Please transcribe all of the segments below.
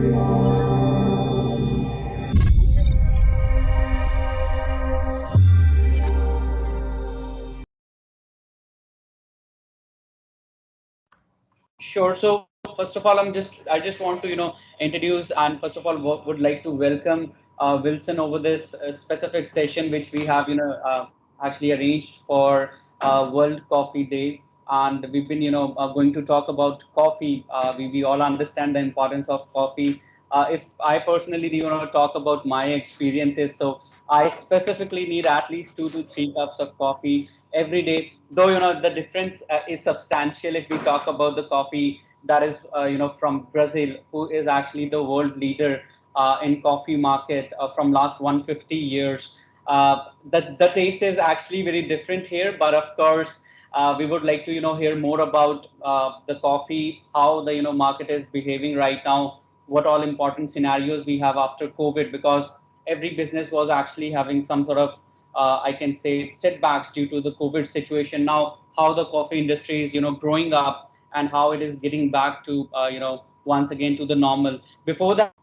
Sure. So first of all, I just want to introduce, and first of all would like to welcome Wilson over this specific session which we have actually arranged for World Coffee Day, and we've been going to talk about coffee. We all understand the importance of coffee. If I personally talk about my experiences, so I specifically need at least 2 to 3 cups of coffee every day. Though the difference is substantial if we talk about the coffee that is from Brazil, who is actually the world leader in coffee market from last 150 years. The taste is actually very different here, but of course. We would like to hear more about the coffee, how the market is behaving right now, what all important scenarios we have after COVID, because every business was actually having some sort of I can say setbacks due to the COVID situation. Now, how the coffee industry is growing up and how it is getting back to once again to the normal. Before that,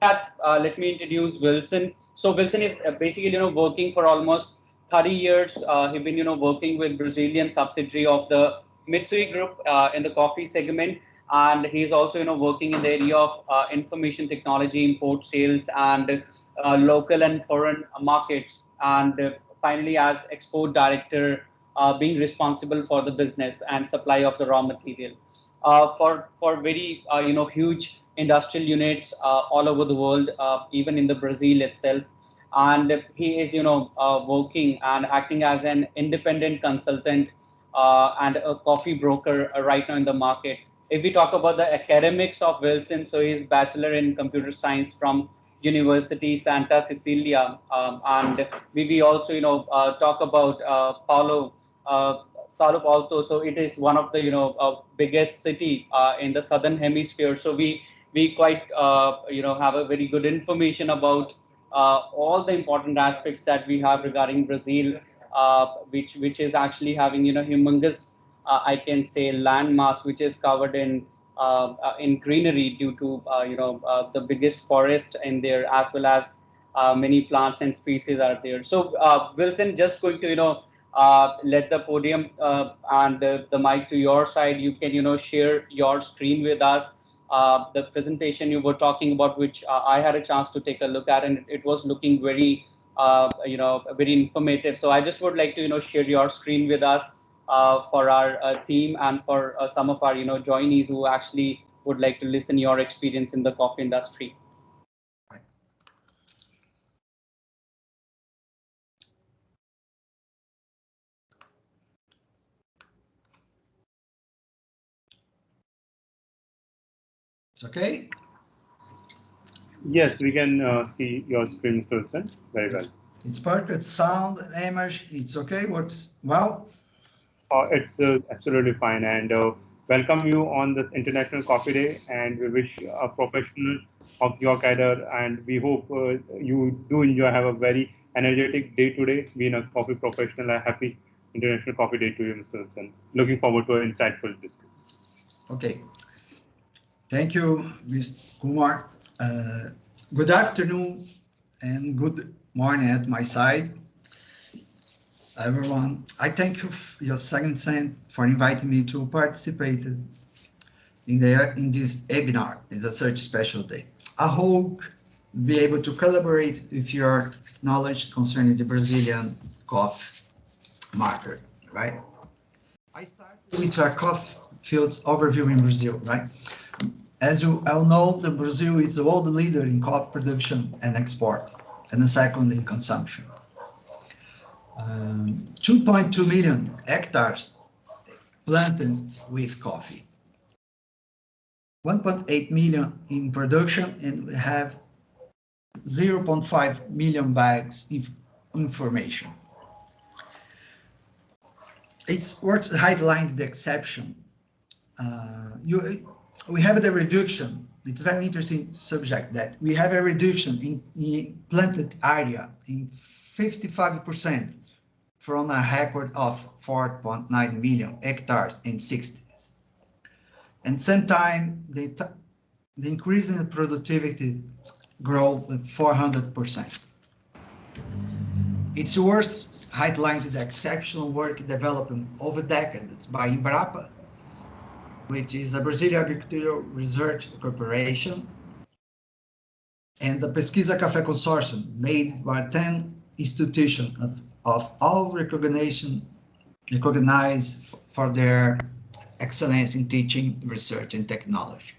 let me introduce Wilson. So Wilson is basically working for almost 30 years. He's been working with Brazilian subsidiary of the Mitsui Group in the coffee segment, and he's also working in the area of information technology, import sales, and local and foreign markets, and finally as export director, being responsible for the business and supply of the raw material for very huge industrial units all over the world, even in the Brazil itself. And he is working and acting as an independent consultant and a coffee broker right now in the market. If we talk about the academics of Wilson, so he's bachelor in computer science from University Santa Cecilia, and we also talk about Paulo. Sao Paulo, so it is one of the biggest city in the southern hemisphere. So we quite have a very good information about all the important aspects that we have regarding Brazil, which is actually having humongous I can say land mass which is covered in greenery due to the biggest forest in there, as well as many plants and species are there. So Wilson, just going to let the podium and the mic to your side. You can share your screen with us. The presentation you were talking about, which I had a chance to take a look at, and it was looking very very informative. So I just would like to share your screen with us for our team and for some of our joinees who actually would like to listen your experience in the coffee industry. It's okay? Yes, we can see your screen, Mr. Wilson. Very well. It's perfect. Sound, image, it's okay, works well? It's absolutely fine. And welcome you on this International Coffee Day. And we wish a professional of your cadre. And we hope you do enjoy, have a very energetic day today, being a coffee professional. A happy International Coffee Day to you, Mr. Wilson. Looking forward to an insightful discussion. Okay. Thank you, Mr. Kumar. Good afternoon and good morning at my side, everyone. I thank you, your Signicent, for inviting me to participate in this webinar. It's a such special day. I hope to be able to collaborate with your knowledge concerning the Brazilian coffee market, right? I started with a coffee fields overview in Brazil, right? As you all know, the Brazil is the world leader in coffee production and export, and the second in consumption. 2.2 million hectares planted with coffee, 1.8 million in production, and we have 0.5 million bags of information. It's worth highlighting the exception. We have the reduction. It's a very interesting subject that we have a reduction in planted area in 55% from a record of 4.9 million hectares in 60s. And sometimes the increase in productivity grow 400%. It's worth highlighting the exceptional work developed over decades by Embrapa, which is a Brazilian agricultural research corporation, and the Pesquisa Café Consortium, made by 10 institutions of all recognized for their excellence in teaching, research, and technology.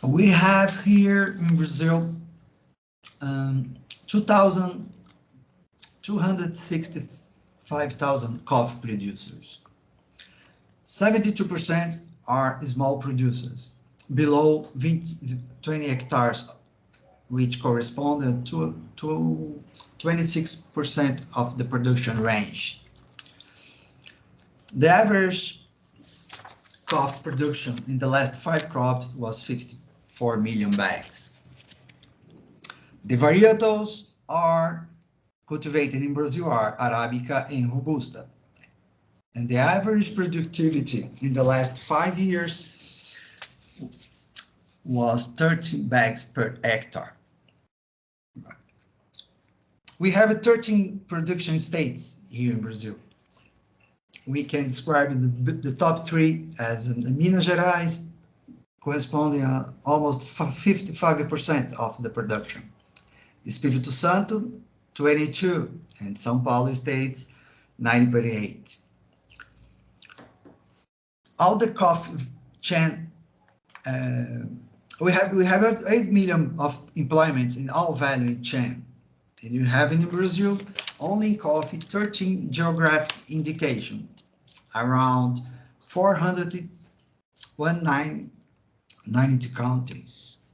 We have here in Brazil 265,000 coffee producers. 72% are small producers, below 20 hectares, which correspond to 26% of the production range. The average coffee production in the last 5 crops was 54 million bags. The varietals are cultivated in Brazil are Arabica and Robusta. And the average productivity in the last 5 years was 13 bags per hectare. We have 13 production states here in Brazil. We can describe the top 3 as Minas Gerais, corresponding to almost 55% of the production. Espírito Santo, 22, and São Paulo states, 9.8. All the coffee chain, we have 8 million of employments in all value chain. And you have in Brazil only coffee 13 geographic indication, around 490 countries.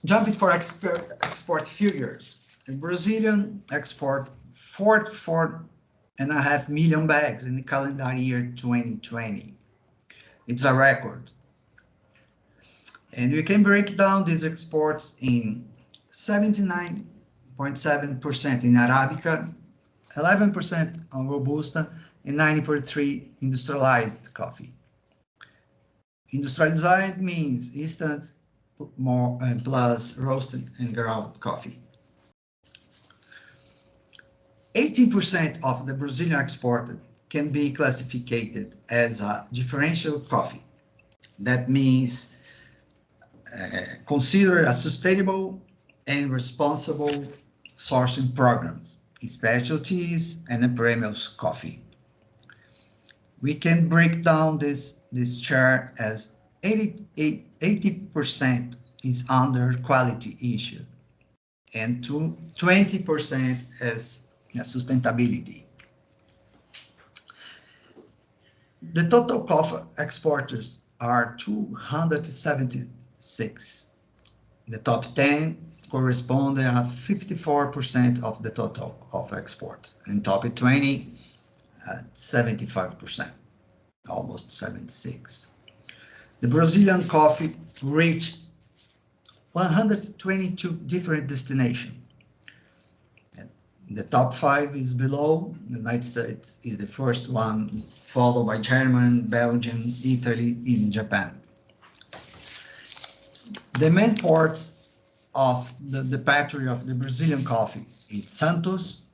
Jumping for export figures, the Brazilian export 44.5 million bags in the calendar year 2020. It's a record. And we can break down these exports in 79.7% in Arabica, 11% on Robusta, and 90.3% industrialized coffee. Industrialized means instant more plus roasted and ground coffee. 18% of the Brazilian export can be classified as a differential coffee. That means consider a sustainable and responsible sourcing programs, specialties, and premium coffee. We can break down this chart as 80% is under quality issue and 20% as sustainability. The total coffee exporters are 276. The top 10 correspond to 54% of the total of export, and top 20 at 75%, almost 76. The Brazilian coffee reached 122 different destinations. The top 5 is below. The United States is the first one, followed by Germany, Belgium, Italy, and Japan. The main ports of the factory of the Brazilian coffee is Santos,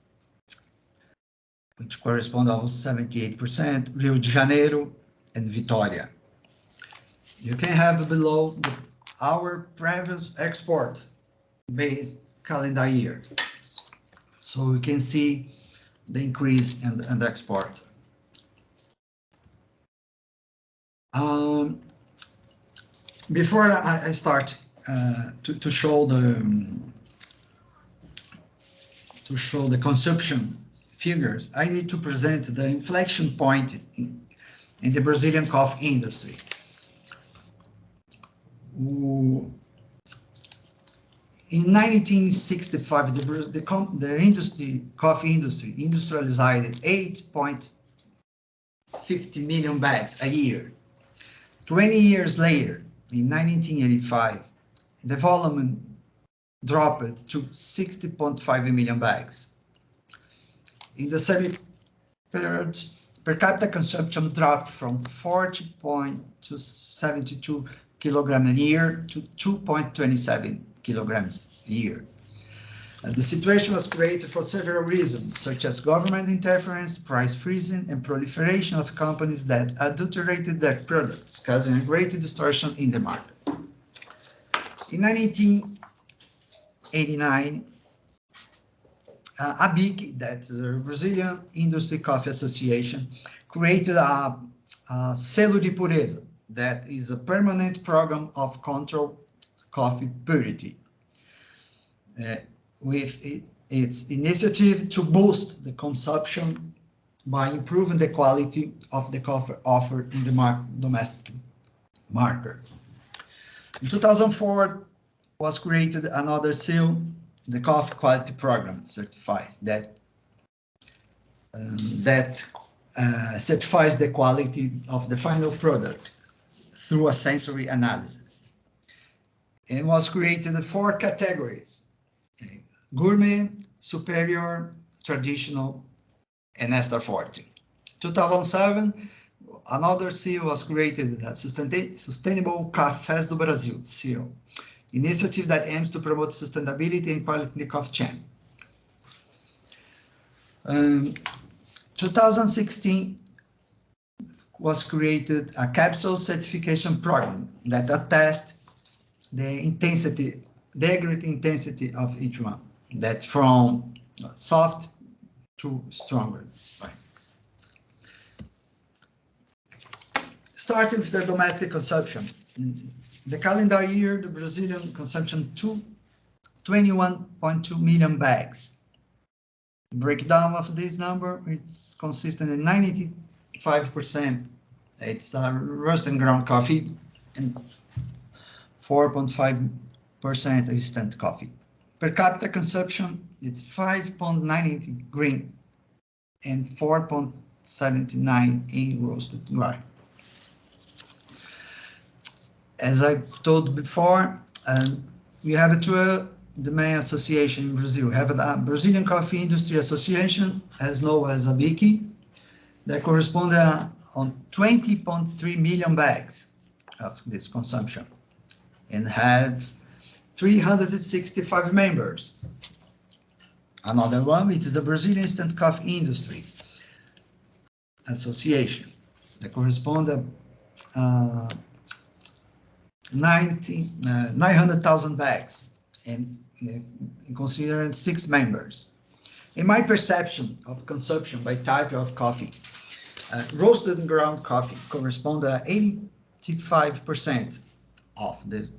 which correspond almost 78%, Rio de Janeiro, and Vitória. You can have below our previous export based calendar year. So we can see the increase in the export. Before I start to show the consumption figures, I need to present the inflection point in the Brazilian coffee industry. In 1965, the coffee industry industrialized 8.50 million bags a year. 20 years later, in 1985, the volume dropped to 60.5 million bags. In the same period, per capita consumption dropped from 40.72 kilograms a year to 2.27 kilograms a year. The situation was created for several reasons, such as government interference, price freezing, and proliferation of companies that adulterated their products, causing a great distortion in the market. In 1989, ABIC, that's the Brazilian Industry Coffee Association, created a Selo de Pureza, that is a permanent program of control coffee purity, with its initiative to boost the consumption by improving the quality of the coffee offered in the domestic market. In 2004, was created another seal, the Coffee Quality Program certifies that certifies the quality of the final product through a sensory analysis. It was created in 4 categories: gourmet, superior, traditional, and extra forte. 2007, another seal was created, the Sustainable Cafés do Brasil seal, initiative that aims to promote sustainability and quality in the coffee chain. 2016 was created a capsule certification program that attests the intensity, the aggregate intensity of each one, that from soft to stronger. Right. Starting with the domestic consumption. In the calendar year, the Brazilian consumption to 21.2 million bags. The breakdown of this number, it's consistent in 95%. It's roast and ground coffee and 4.5% instant coffee. Per capita consumption, it's 5.90 green and 4.79 in roasted grind. As I told before, we have the main association in Brazil. We have the Brazilian Coffee Industry Association, as known as ABIC, that correspond on 20.3 million bags of this consumption and have 365 members. Another one is the Brazilian Instant Coffee Industry Association that correspond to 900,000 bags and considering 6 members. In my perception of consumption by type of coffee, roasted and ground coffee correspond to 85% of the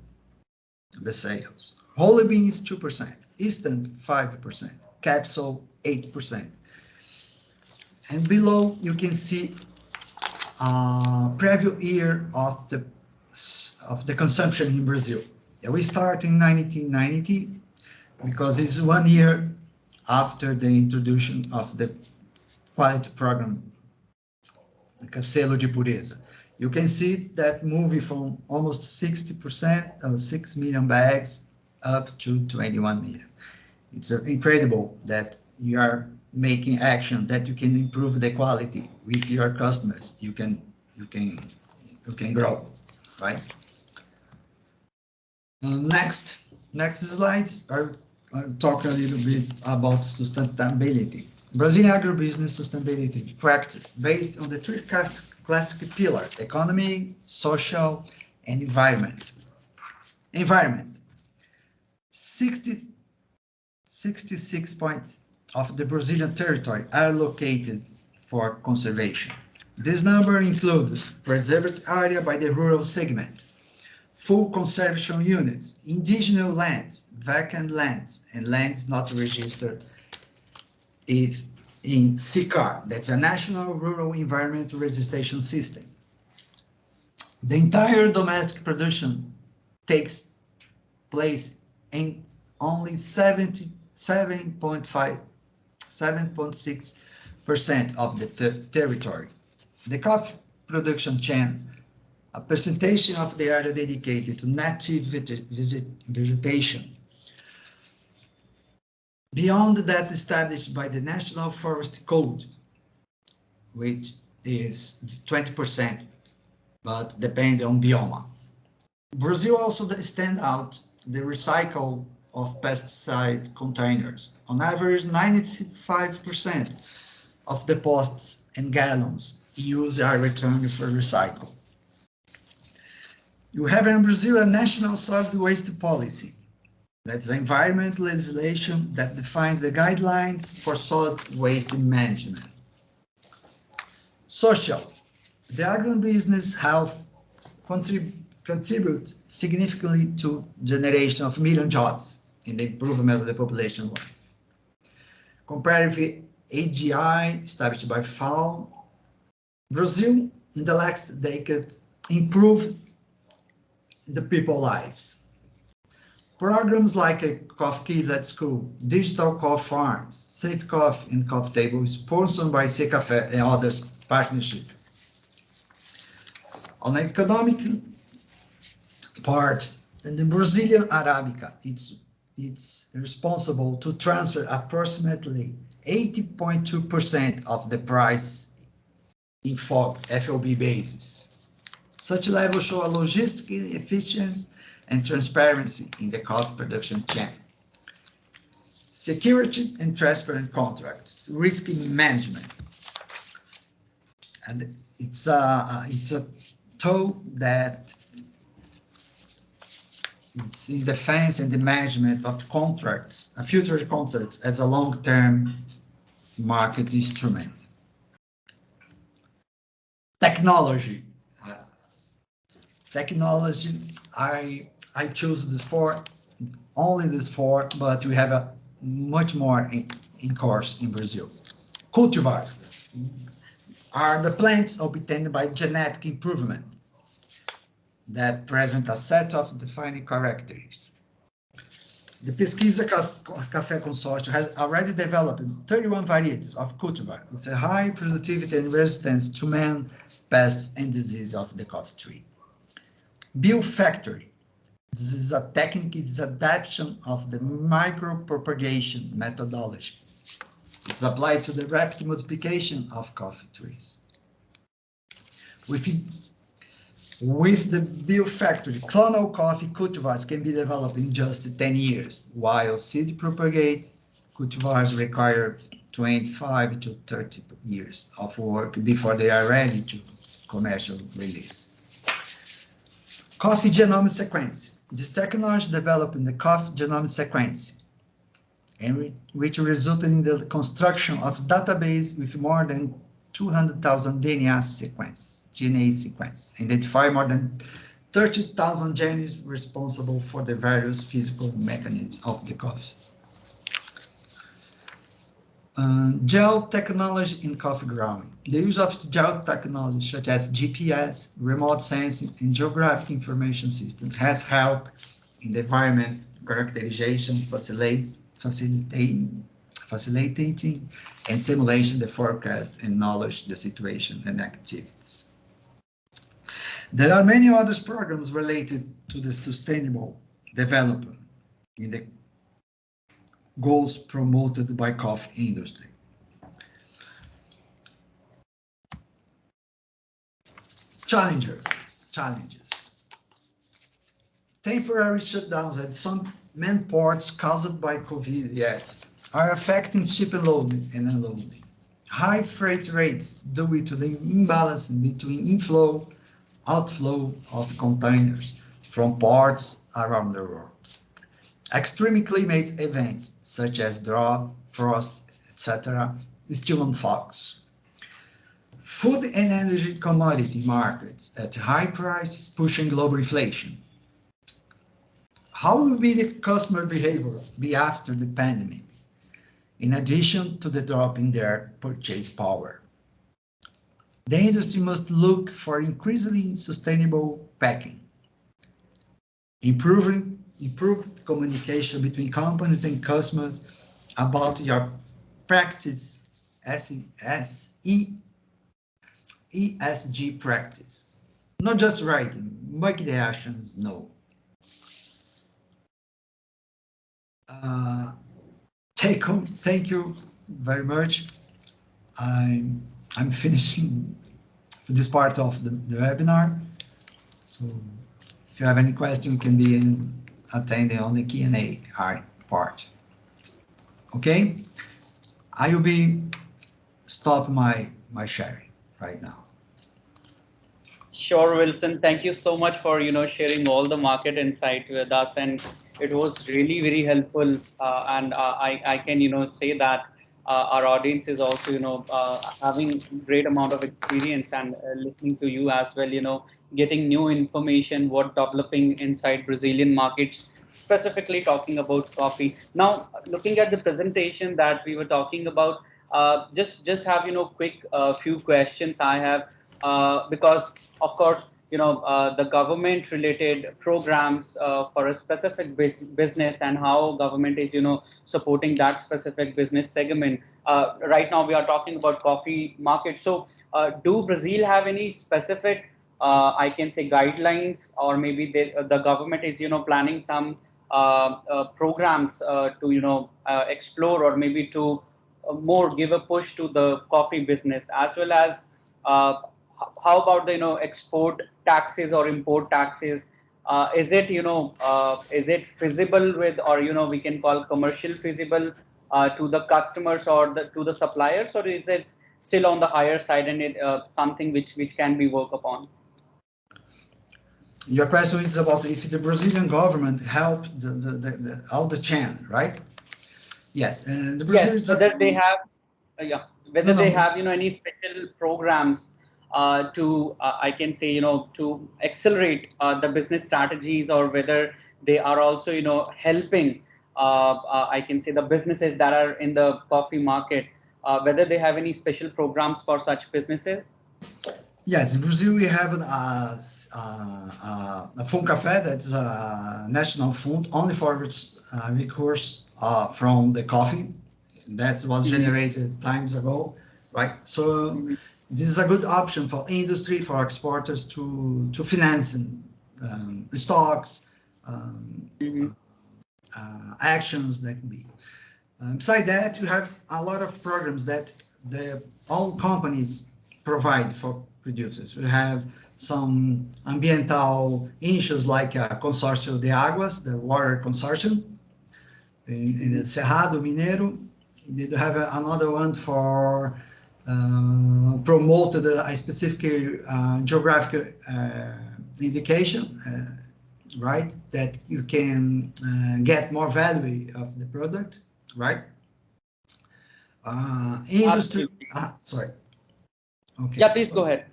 sales. Whole beans 2%, instant 5%, capsule 8%. And below you can see preview year of the consumption in Brazil. We start in 1990 because it's 1 year after the introduction of the quality program, like Selo de Pureza. You can see that moving from almost 60% of 6 million bags up to 21 million. It's incredible that you are making action that you can improve the quality with your customers. You can grow, right? Next slides are talk a little bit about sustainability. Brazilian agribusiness sustainability practice based on the 3 classic pillars: economy, social, and environment. 66 points of the Brazilian territory are located for conservation. This number includes preserved area by the rural segment, full conservation units, indigenous lands, vacant lands, and lands not registered in SICAR, that's a National Rural Environmental Registration System. The entire domestic production takes place in only 7.6% of the territory. The coffee production chain, a percentage of the area dedicated to native vegetation, beyond that established by the National Forest Code, which is 20%, but depends on biome. Brazil also stand out the recycle of pesticide containers. On average, 95% of deposits and gallons used are returned for recycle. You have in Brazil a national solid waste policy. That's the environmental legislation that defines the guidelines for solid waste management. Social. The agribusiness health contribute significantly to generation of million jobs in the improvement of the population life. Comparative AGI established by FAO, Brazil in the last decade improved the people's lives. Programs like Coffee Kids at School, Digital Coffee Farms, Safe Coffee and Coffee Table, sponsored by Secafé and others partnership. On the economic part, in the Brazilian Arabica, it's responsible to transfer approximately 80.2% of the price in FOB basis. Such levels show a logistic efficiency and transparency in the coffee production chain. Security and transparent contracts, risk management. And it's a tool that it's in defense and the management of the contracts, future contracts as a long-term market instrument. Technology. I chose only these four, but we have a much more in course in Brazil. Cultivars are the plants obtained by genetic improvement that present a set of defining characteristics. The Pesquisa Café Consortium has already developed 31 varieties of cultivar with a high productivity and resistance to man, pests, and diseases of the coffee tree. Biofactory. This is a technique, it's adaptation of the micropropagation methodology. It's applied to the rapid multiplication of coffee trees. With the biofactory, clonal coffee cultivars can be developed in just 10 years, while seed propagate cultivars require 25 to 30 years of work before they are ready to commercial release. Coffee genome sequence. This technology developed in the coffee genome sequence, and which resulted in the construction of database with more than 200,000 DNA sequence, identify more than 30,000 genes responsible for the various physical mechanisms of the coffee. Gel technology in coffee growing. The use of gel technology such as GPS, remote sensing, and geographic information systems has helped in the environment characterization, facilitating and simulation the forecast and knowledge the situation and activities. There are many other programs related to the sustainable development in the goals promoted by coffee industry. Challenges. Temporary shutdowns at some main ports caused by COVID yet are affecting ship loading and unloading. High freight rates due to the imbalance between inflow, outflow of containers from ports around the world. Extreme climate events such as drought, frost, etc. still on focus. Food and energy commodity markets at high prices pushing global inflation. How will be the customer behavior be after the pandemic, in addition to the drop in their purchase power? The industry must look for increasingly sustainable packing, improved communication between companies and customers about your practice ESG practice. Not just writing, make the actions known. Take home, thank you very much. I'm finishing this part of the webinar. So if you have any question, you can be attending on the Q&A part. Okay, I will be stop my sharing right now. Sure, Wilson. Thank you so much for sharing all the market insight with us, and it was really very helpful. And I can say that our audience is also having great amount of experience and listening to you as well. Getting new information, what developing inside Brazilian markets, specifically talking about coffee. Now, looking at the presentation that we were talking about, just have quick few questions I have, because of course the government related programs for a specific business, and how government is supporting that specific business segment. Right now we are talking about coffee market. So do Brazil have any specific I can say guidelines, or maybe the government is planning some programs to explore, or maybe to more give a push to the coffee business, as well as uh, how about the export taxes or import taxes? Is it feasible with, or we can call commercial feasible to the customers or to the suppliers, or is it still on the higher side, and it something which can be worked upon? Your question is about if the Brazilian government helped all the chain, right? Yes, and the Yes, Brazilians. whether they have, yeah, No, whether they no. have any special programs to I can say to accelerate the business strategies, or whether they are also helping I can say the businesses that are in the coffee market, whether they have any special programs for such businesses. Yes, in Brazil we have a Fundo Café, that's a national fund only for recourse from the coffee that was Mhm. generated times ago, right? So Mhm. this is a good option for industry, for exporters to finance stocks, um, Mhm. actions that can be. Besides that, you have a lot of programs that the all companies provide for producers. We have some ambiental issues like Consórcio de Águas, the water consortium in the Mhm. Cerrado Mineiro. You have another one for promote a specific geographical indication, right? That you can get more value of the product, right? Industry. Absolutely. Sorry. Okay. Yeah, please go ahead.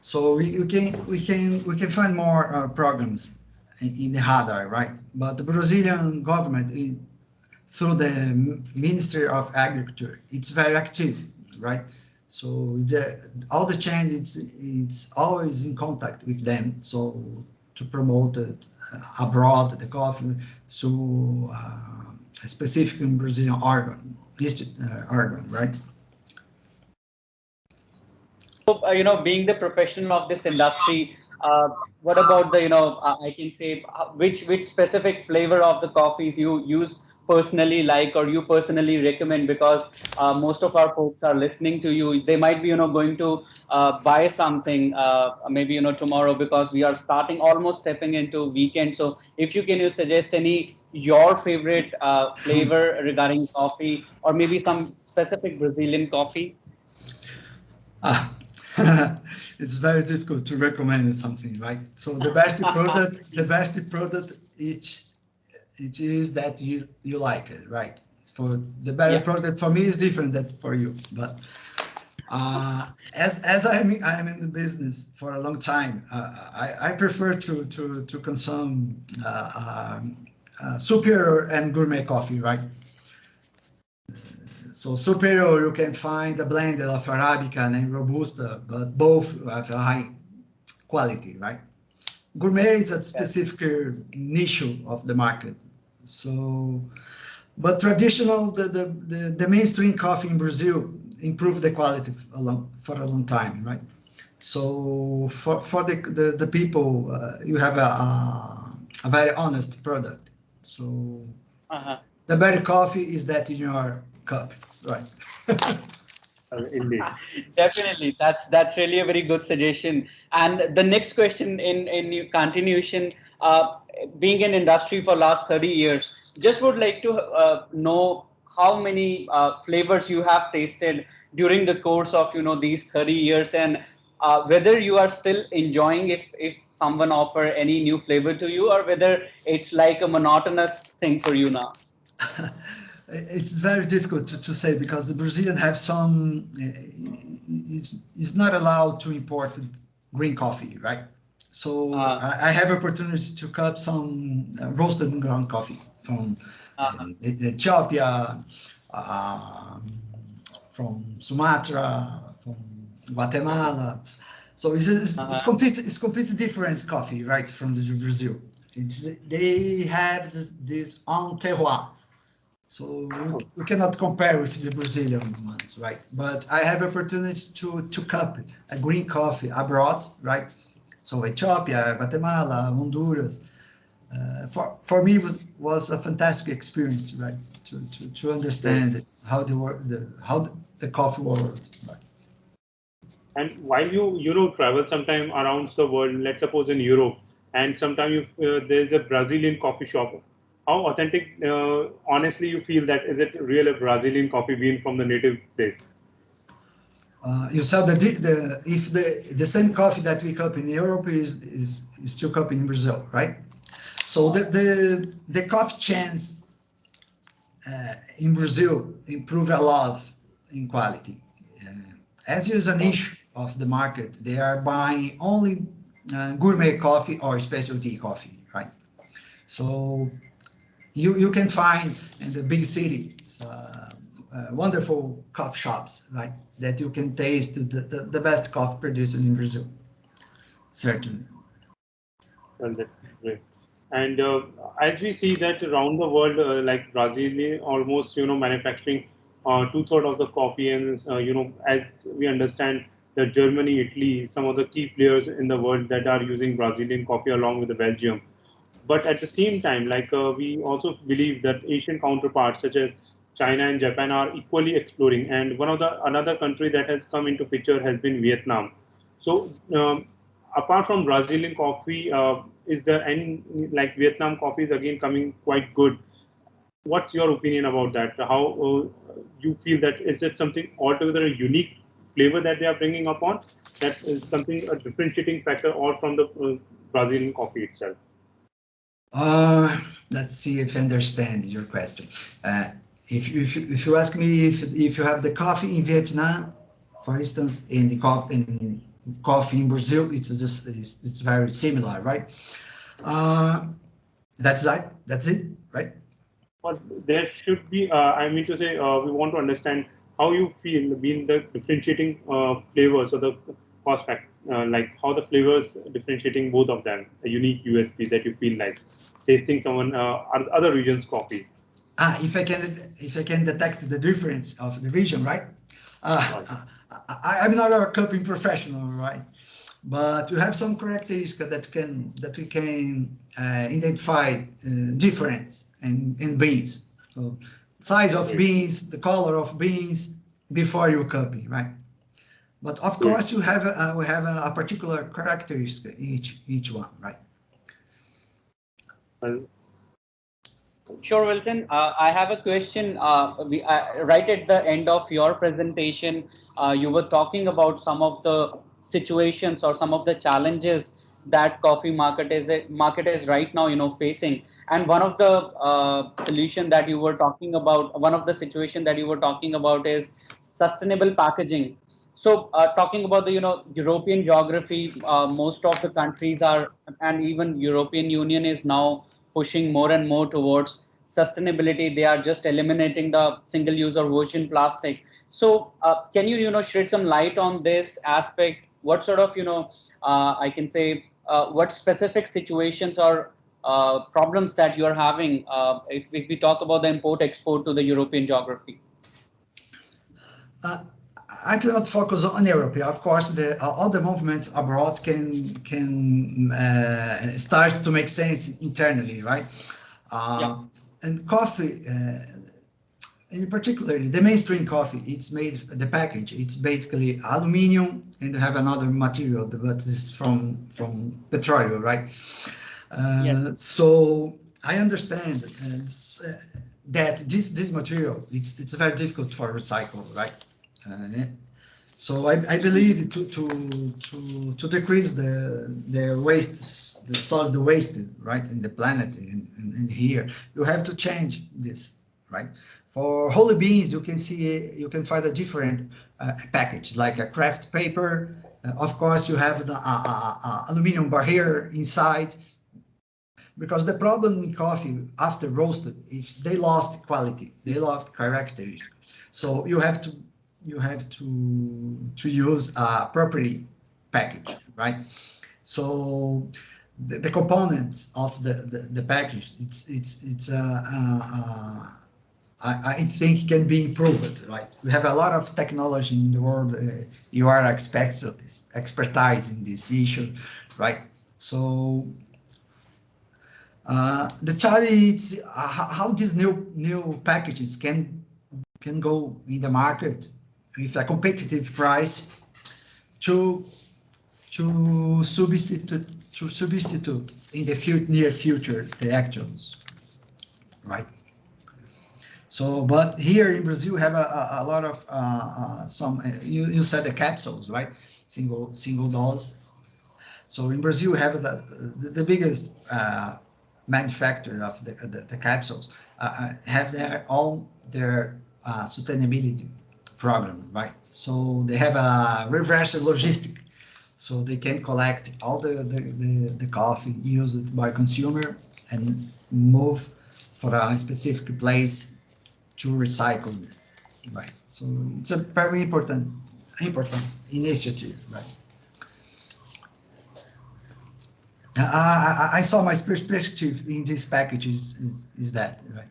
So we can find more programs in the radar, right? But the Brazilian government, through the Ministry of Agriculture, it's very active, right? So all the chain, it's always in contact with them. So to promote it abroad, the coffee, so a specific Brazilian organ, right? So, being the professional of this industry, what about the, I can say, which specific flavor of the coffees you use personally like, or you personally recommend? Because most of our folks are listening to you. They might be, going to buy something, maybe, tomorrow, because we are starting, almost stepping into weekend. So if you suggest any your favorite flavor regarding coffee, or maybe some specific Brazilian coffee? Ah, it's very difficult to recommend something, right? So the best product each is that you like it, right? For the better Yeah. product for me is different than for you, but as I'm in the business for a long time, I prefer to consume superior and gourmet coffee, right? So superior, you can find a blend of Arabica and Robusta, but both have a high quality, right? Gourmet is a Yes. specific niche of the market. So, but traditional, the mainstream coffee in Brazil improved the quality for a long time, right? So for the people, you have a very honest product. So Uh-huh. the better coffee is that in your cup, right? Indeed. Definitely, that's really a very good suggestion. And the next question in continuation, being in industry for last 30 years, just would like to know how many flavors you have tasted during the course of these 30 years, and whether you are still enjoying if someone offer any new flavor to you, or whether it's like a monotonous thing for you now. It's very difficult to say because the Brazilian have some, is not allowed to import green coffee, right? So Uh, I have opportunity to cut some roasted ground coffee from uh, Ethiopia, um, from Sumatra, from Guatemala. So it's uh, completely different coffee, right, from the Brazil. They have this own terroir. So we cannot compare with the Brazilian ones, right? But I have opportunity to cup a green coffee abroad, right? So Ethiopia, Guatemala, Honduras. For me, was a fantastic experience, right? To Great. understand how the coffee world. Right? And while you travel sometime around the world, let's suppose in Europe, and sometime there's a Brazilian coffee shop. How authentic, honestly, you feel that is it real a Brazilian coffee bean from the native place? You saw the if the same coffee that we cup in Europe is still cup in Brazil, right? So the coffee chains in Brazil improve a lot in quality. As is a niche of the market, they are buying only gourmet coffee or specialty coffee, right? So you can find in the big cities wonderful coffee shops, right? That you can taste the best coffee produced in Brazil, certainly. Well, that's great. And as we see that around the world, like Brazil, almost manufacturing two-thirds of the coffee, and as we understand that Germany, Italy, some of the key players in the world that are using Brazilian coffee along with the Belgium. But at the same time, like we also believe that Asian counterparts such as China and Japan are equally exploring. And one of the another country that has come into picture has been Vietnam. So apart from Brazilian coffee, is there any like Vietnam coffee is again coming quite good? What's your opinion about that? How you feel that is it something altogether a unique flavor that they are bringing upon? That is something a differentiating factor, or from the Brazilian coffee itself? Uh, let's see if I understand your question. Uh, if you ask me if you have the coffee in Vietnam, for instance, in coffee in Brazil, it's very similar, right? Uh, that's it, right? But there should be, I mean to say, we want to understand how you feel being the differentiating flavors or the cost factor, like how the flavors differentiating both of them, a unique USP that you feel like tasting someone other regions' coffee. If I can detect the difference of the region, right? Uh, Right. I'm not a cupping professional, right? But we have some characteristics that we can identify difference in beans. So size of Great. beans, the color of beans before you cupping, right? But of Great. course, we have a particular characteristic each one, right? Well, Sure, Wilson. I have a question. Right at the end of your presentation, you were talking about some of the situations or some of the challenges that coffee market is right now, facing. And one of the solution that you were talking about, one of the situation that you were talking about is sustainable packaging. So, talking about the European geography, most of the countries are, and even European Union is now pushing more and more towards sustainability. They are just eliminating the single use or virgin plastic. So can you shed some light on this aspect? What sort of I can say what specific situations or problems that you are having if we talk about the import export to the European geography? Uh, I cannot focus on Europe. Of course, all the movements abroad can start to make sense internally, right? Yeah. And coffee in particular, the mainstream coffee, it's made, the package, it's basically aluminum and have another material, but it's from petroleum, right? Yes. So I understand that this material, it's very difficult for recycle, right? So I believe to decrease the waste, the solid waste, right, in the planet, in here, you have to change this, right? For holy beans, you can see, you can find a different package, like a craft paper. Of course, you have the aluminum barrier inside, because the problem in coffee after roasted is they lost quality, they lost character. So you have to use a property package, right? So the components of the package, I think can be improved, right? We have a lot of technology in the world. You are expertise in this issue, right? So the challenge is how these new packages can go in the market with a competitive price to substitute in the near future the actuals, right? So, but here in Brazil, we have a lot of some. You said the capsules, right? Single dose. So in Brazil, we have the biggest manufacturer of the capsules have their sustainability program, right? So they have a reverse logistic, so they can collect all the coffee used by consumer and move for a specific place to recycle it, right? So it's a very important initiative, right? I saw my perspective in this package is that, right?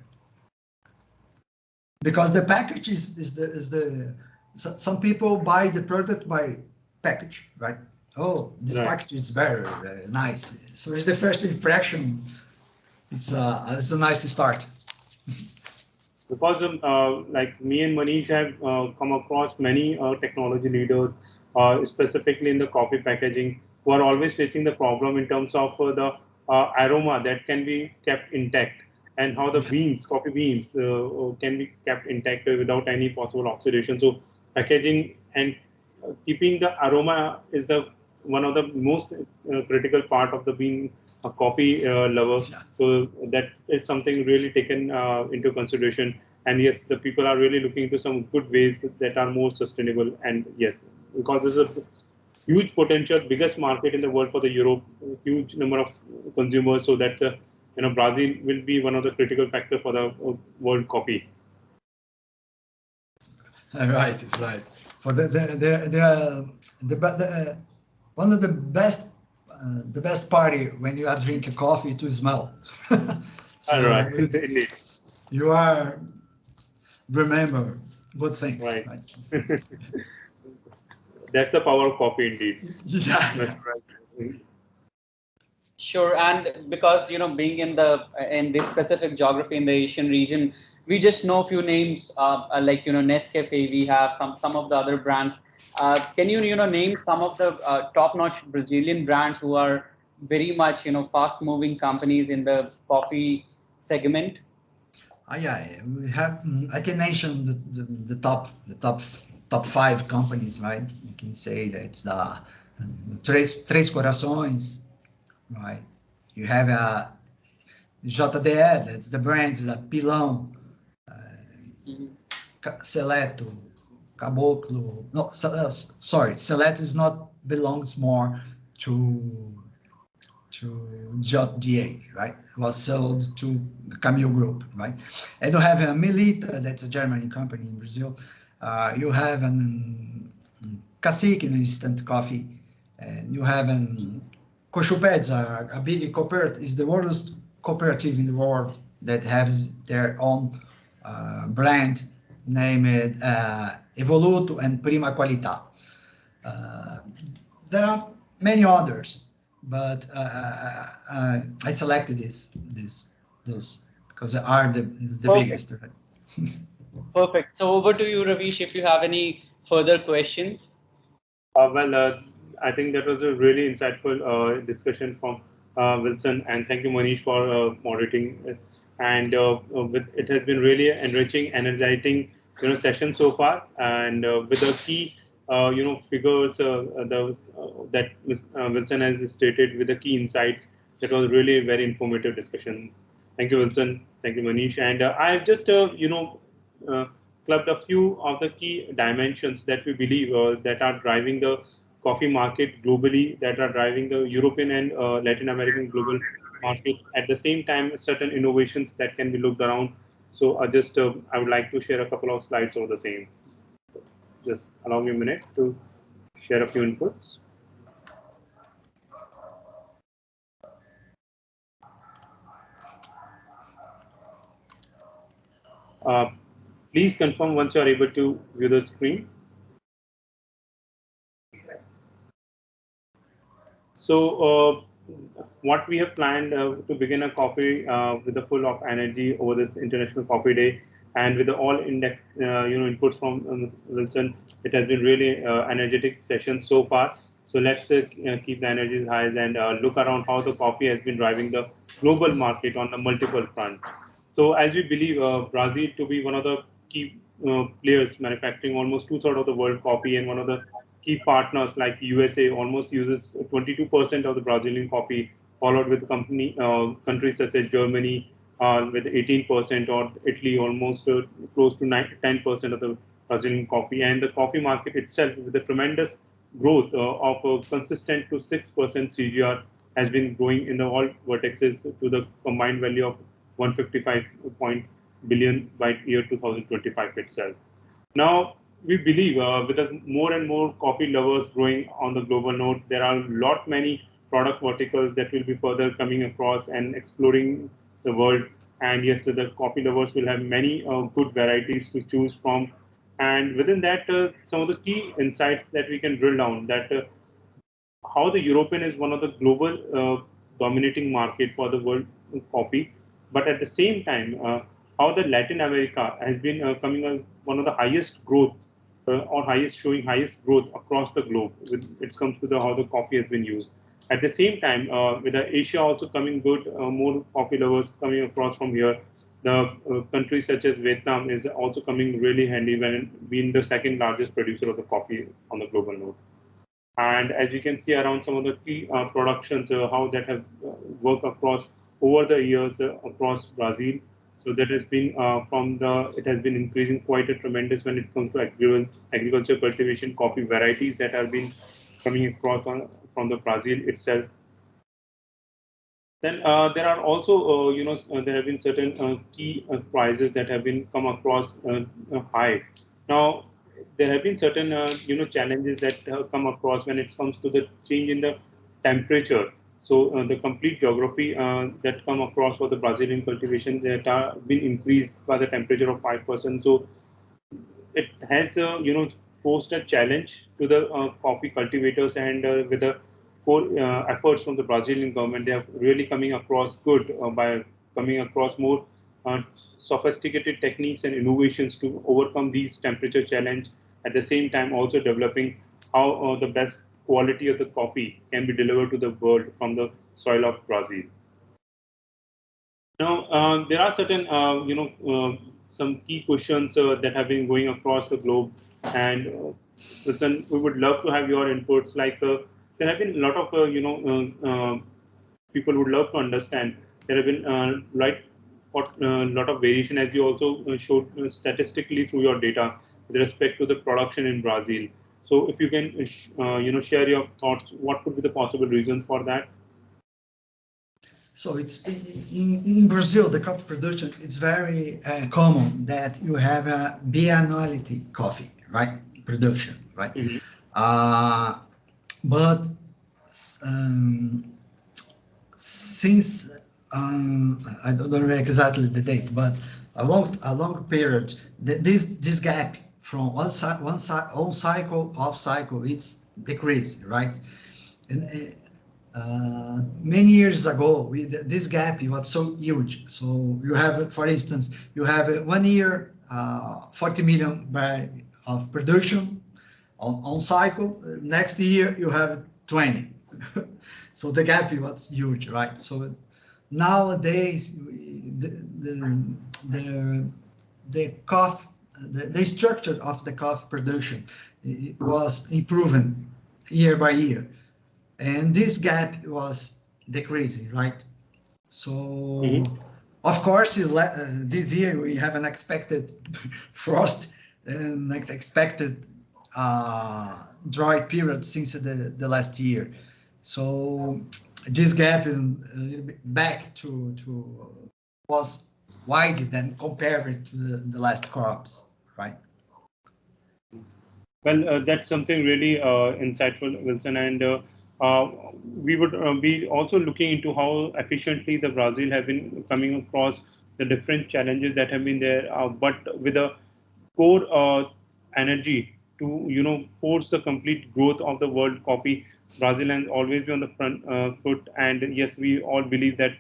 Because the package is some people buy the product by package, right? Oh, this Right. package is very nice. So it's the first impression. It's a nice start. Because like me and Manish have come across many technology leaders, specifically in the coffee packaging, who are always facing the problem in terms of the aroma that can be kept intact, and how the beans, coffee beans, can be kept intact without any possible oxidation. So packaging and keeping the aroma is the one of the most critical part of the being a coffee lover. Yeah. So that is something really taken into consideration. And yes, the people are really looking into some good ways that are more sustainable. And yes, because this is a huge potential, biggest market in the world for the Europe, huge number of consumers. So that's a, Brazil will be one of the critical factor for the world coffee. Right, it's right. For the one of the best party when you are drinking coffee to smell. All So right, indeed, you are remember good things, right. right? That's the power of coffee, indeed. Yeah, That's yeah. right. Sure, and because being in this specific geography in the Asian region, we just know a few names like Nescafe. We have some of the other brands. Can you name some of the top-notch Brazilian brands who are very much fast-moving companies in the coffee segment? Yeah, we have. I can mention the top five companies, right? You can say that it's the Três Corações, right? You have JDE, that's the brands like Pilão, Mhm. Seleto, Caboclo. No, sorry, Seleto is not belongs more to JDA, right? It was sold to Camil Group, right? And you have a Melita, that's a German company in Brazil. You have an Cacique, an instant coffee, and you have an Cochupeds, a big cooperative, is the world's cooperative in the world that has their own brand named Evoluto and Prima Qualità. Uh, there are many others, but I selected those because they are the Perfect. biggest. Right? Perfect. So over to you, Ravish, if you have any further questions. I think that was a really insightful discussion from Wilson, and thank you, Manish, for moderating. And it has been really enriching, energizing, session so far, and with the key, figures that Wilson has stated with the key insights. That was really a very informative discussion. Thank you, Wilson. Thank you, Manish. And I've just, uh, clubbed a few of the key dimensions that we believe that are driving the coffee market globally, that are driving the European and Latin American global market. At the same time, certain innovations that can be looked around. So I would like to share a couple of slides over the same. Just allow me a minute to share a few inputs. Uh, Please confirm once you are able to view the screen. So, what we have planned to begin a coffee with the full of energy over this International Coffee Day, and with the all index, inputs from Wilson, it has been really energetic session so far. So let's keep the energies high and look around how the coffee has been driving the global market on the multiple front. So as we believe Brazil to be one of the key players manufacturing almost two-thirds of the world coffee, and one of the key partners like USA almost uses 22% of the Brazilian coffee, followed with countries such as Germany with 18%, or Italy almost close to 10% of the Brazilian coffee. And the coffee market itself, with the tremendous growth of consistent to 6% CGR, has been growing in the all vertexes to the combined value of 155 billion by year 2025 itself. Now, we believe with the more and more coffee lovers growing on the global note, there are a lot many product verticals that will be further coming across and exploring the world. And yes, so the coffee lovers will have many good varieties to choose from. And within that, some of the key insights that we can drill down, that how the European is one of the global dominating market for the world coffee, but at the same time, how the Latin America has been coming one of the highest growth or highest showing highest growth across the globe when it comes to the how the coffee has been used. At the same time, with the Asia also coming good, more coffee lovers coming across from here. The countries such as Vietnam is also coming really handy when being the second largest producer of the coffee on the global note. And as you can see around some of the key productions, how that have worked across over the years across Brazil. So that has been it has been increasing quite a tremendous when it comes to agriculture cultivation coffee varieties that have been coming across from the Brazil itself. Then there are also, there have been certain key prices that have been come across high. Now, there have been certain, challenges that have come across when it comes to the change in the temperature. So the complete geography that come across for the Brazilian cultivation that are been increased by the temperature of 5%. So it has posed a challenge to the coffee cultivators, and with the core efforts from the Brazilian government, they are really coming across good by coming across more uh, sophisticated techniques and innovations to overcome these temperature challenge. At the same time, also developing how the best quality of the coffee can be delivered to the world from the soil of Brazil. Now, there are certain, some key questions that have been going across the globe, and listen, we would love to have your inputs. Like, there have been a lot of, people would love to understand. There have been lot of variation, as you also showed statistically through your data with respect to the production in Brazil. So, if you can, share your thoughts, what could be the possible reasons for that? So it's in Brazil, the coffee production, it's very common that you have a biannuality coffee, right? Production, right? Mhm. Uh, but um, since I don't know exactly the date, but a long period, this gap from one side on cycle off cycle, it's decreasing, right? And many years ago, this gap was so huge. So you have, for instance, you have 1 year 40 million barrel of production on cycle. Next year you have 20. So the gap was huge, right? So nowadays the coffee, the structure of the coffee production was improving year by year, and this gap was decreasing, right? So of course this year we have an expected frost and expected dry period since the last year. So this gap in a little bit back to was wider than compared to the last crops, right? Well, that's something really insightful, Wilson, and we would be also looking into how efficiently the Brazil have been coming across the different challenges that have been there, but with a core energy to force the complete growth of the world coffee. Brazil has always been on the front foot, and yes, we all believe that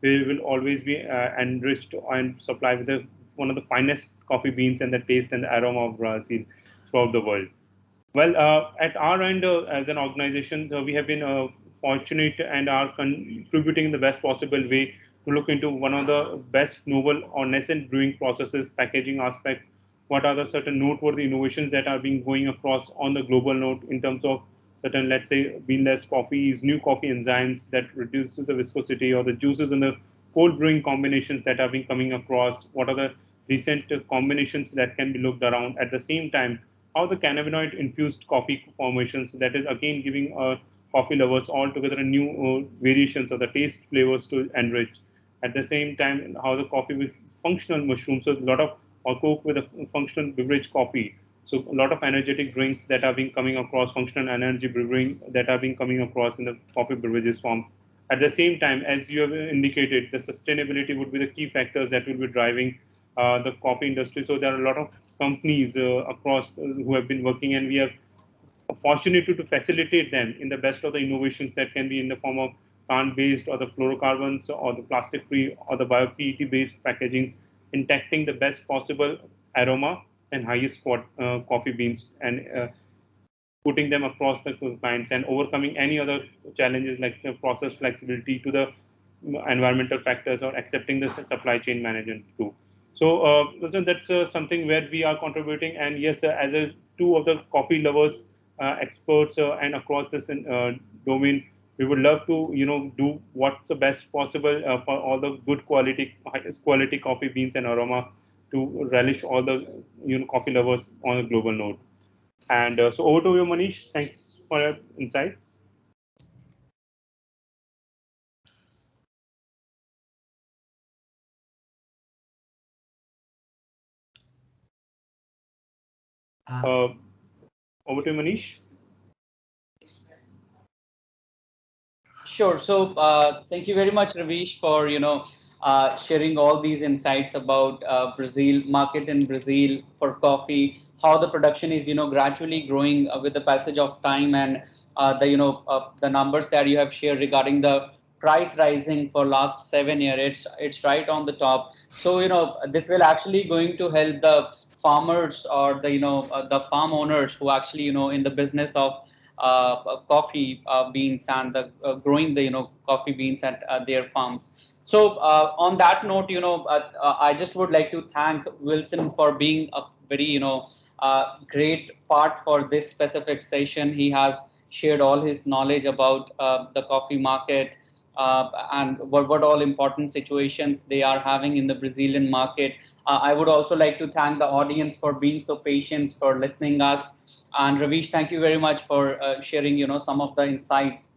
we will always be enriched and supplied with one of the finest coffee beans and the taste and the aroma of Brazil throughout the world. Well, at our end, as an organization, we have been fortunate and are contributing in the best possible way to look into one of the best novel or nascent brewing processes, packaging aspects. What are the certain noteworthy innovations that are being going across on the global note in terms of certain, let's say, beanless coffees, new coffee enzymes that reduces the viscosity, or the juices and the cold brewing combinations that have been coming across? What are the recent combinations that can be looked around? At the same time, how the cannabinoid infused coffee formations, that is again giving coffee lovers altogether a new variations of the taste flavors to enrich. At the same time, how the coffee with functional mushrooms, so a lot of, or coke with a functional beverage coffee. So a lot of energetic drinks that are being coming across, functional energy brewing that are being coming across in the coffee beverages form. At the same time, as you have indicated, the sustainability would be the key factors that will be driving the coffee industry. So there are a lot of companies across who have been working, and we are fortunate to facilitate them in the best of the innovations that can be in the form of plant-based or the fluorocarbons or the plastic-free or the bio-PET-based packaging, intacting the best possible aroma and highest coffee beans, and putting them across the clients and overcoming any other challenges like process flexibility to the environmental factors or accepting the supply chain management too. So, listen, that's something where we are contributing. And yes, as a two of the coffee lovers, experts, and across this domain, we would love to do what's the best possible for all the good quality, highest quality coffee beans and aroma to relish all the coffee lovers on a global note. And so over to you, Manish. Thanks for your insights. Uh, Over to you, Manish. Sure. So thank you very much, Ravish, for sharing all these insights about Brazil market in Brazil for coffee, how the production is gradually growing with the passage of time, and the numbers that you have shared regarding the price rising for last 7 years. It's right on the top. So this will actually going to help the farmers or the farm owners who actually in the business of coffee beans and the growing the coffee beans at their farms. So on that note, I just would like to thank Wilson for being a very great part for this specific session. He has shared all his knowledge about the coffee market and what all important situations they are having in the Brazilian market. I would also like to thank the audience for being so patient for listening us. And Ravish, thank you very much for sharing, some of the insights,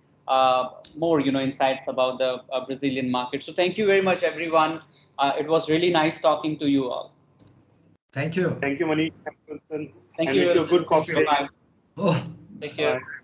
more, insights about the Brazilian market. So thank you very much, everyone. It was really nice talking to you all. Thank you. Thank you, Manish. Thank you, Wilson. Thank And you, wish you a Wilson. good coffee day. Bye. Oh. Take care. Bye.